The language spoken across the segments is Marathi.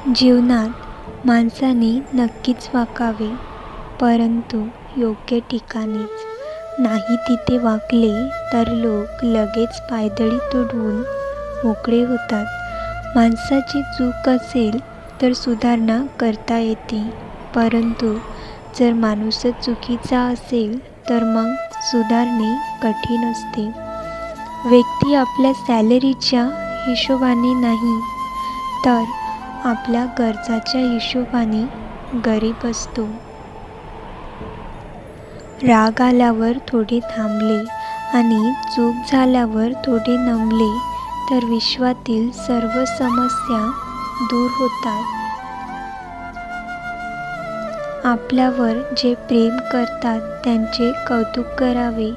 जीवनात माणसाने नक्कीच वाकावे, परंतु योग्य ठिकाणीच. नाही तिथे वाकले तर लोक लगेच पायदळी तुडवून मोकळे होतात. माणसाची चूक असेल तर सुधारणा करता येते, परंतु जर माणूसच चुकीचा असेल तर मग सुधारणे कठीण असते. व्यक्ती आपल्या सॅलरीच्या हिशोबाने नाही, तर आपल्या गरजाच्या हिशोबाने गरीब असतो. राग आल्यावर थोडे थांबले आणि चूक झाल्यावर थोडे नमले तर विश्वातील सर्व समस्या दूर होतात. आपल्यावर जे प्रेम करतात त्यांचे कौतुक करावे,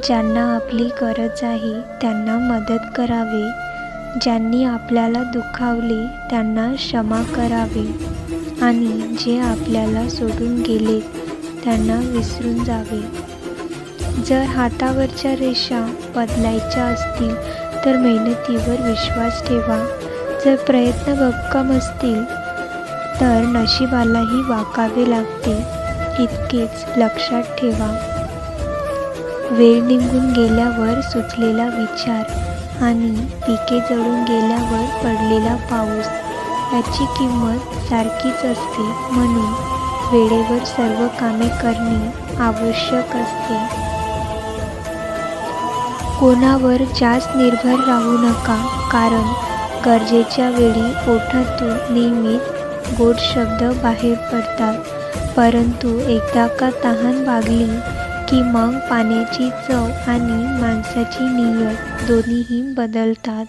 ज्यांना आपली गरज आहे त्यांना मदत करावी, ज्यांनी आपल्याला दुखावले त्यांना क्षमा करावे आणि जे आपल्याला सोडून गेले त्यांना विसरून जावे. जर हातावरच्या रेषा बदलायच्या असतील तर मेहनतीवर विश्वास ठेवा. जर प्रयत्न भक्कम असतील तर नशिबालाही वाकावे लागते, इतकेच लक्षात ठेवा. वेळ निघून गेल्यावर सुचलेला विचार आणि पिके जळून गेल्यावर पडलेला पाऊस याची किंमत सारखीच असते. म्हणून वेळेवर सर्व कामे करणे आवश्यक असते. कोणावर जास्त निर्भर राहू नका, कारण गरजेच्या वेळी ओठातून नेहमीच गोड शब्द बाहेर पडतात, परंतु एकदा का तहान भागली की मग पाण्याची चव आणि माणसाची नियत दोन्हीही बदलतात.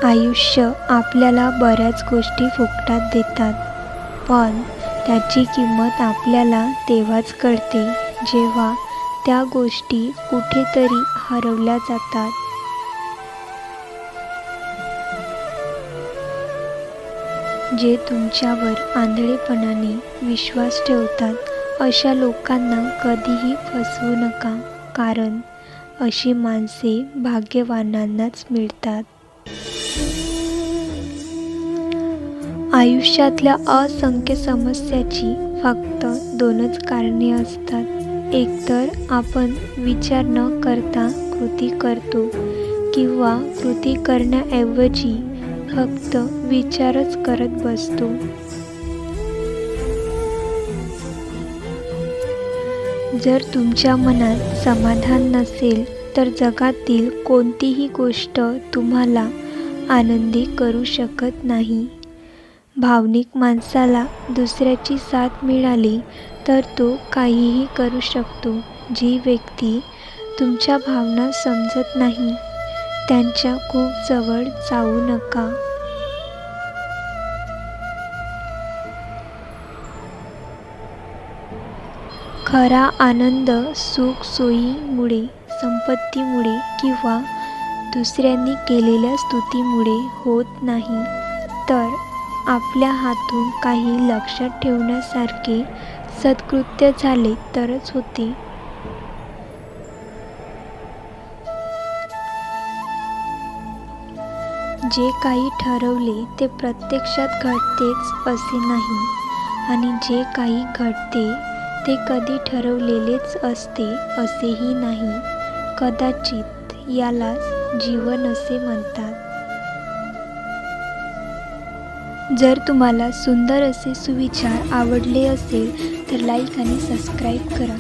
आयुष्य आपल्याला बऱ्याच गोष्टी फुकटात देतात, पण त्याची किंमत आपल्याला तेव्हाच कळते जेव्हा त्या गोष्टी कुठेतरी हरवल्या जातात. जे तुमच्यावर आंधळेपणाने विश्वास ठेवतात अशा लोकांना कधीही फसवू नका, कारण अशी माणसे भाग्यवानांनाच मिळतात. आयुष्यातल्या असंख्य समस्याची फक्त दोनच कारणे असतात. एकतर आपण विचार न करता कृती करतो, किंवा कृती करण्याऐवजी फक्त विचारच करत बसतो. जर तुमच्या मनात समाधान नसेल तर जगातील कोणतीही गोष्ट तुम्हाला आनंदी करू शकत नाही. भावनिक माणसाला दुसऱ्याची साथ मिळाली तर तो काहीही करू शकतो. जी व्यक्ती तुमच्या भावना समजत नाही त्यांच्या खूप जवळ जाऊ नका. खरा आनंद सुख सोयीमुळे, संपत्तीमुळे किंवा दुसऱ्यांनी केलेल्या स्तुतीमुळे होत नाही, तर आपल्या हातून काही लक्षात ठेवण्यासारखे सत्कृत्य झाले तरच होते. जे काही ठरवले ते प्रत्यक्षात घडतेच असे नाही, आणि जे काही घडते ते कधी ठरवलेलेच असते असेही नाही. कदाचित यालाच जीवन असे म्हणतात. जर तुम्हाला सुंदर असे सुविचार आवडले असेल तर लाईक आणि सबस्क्राईब करा.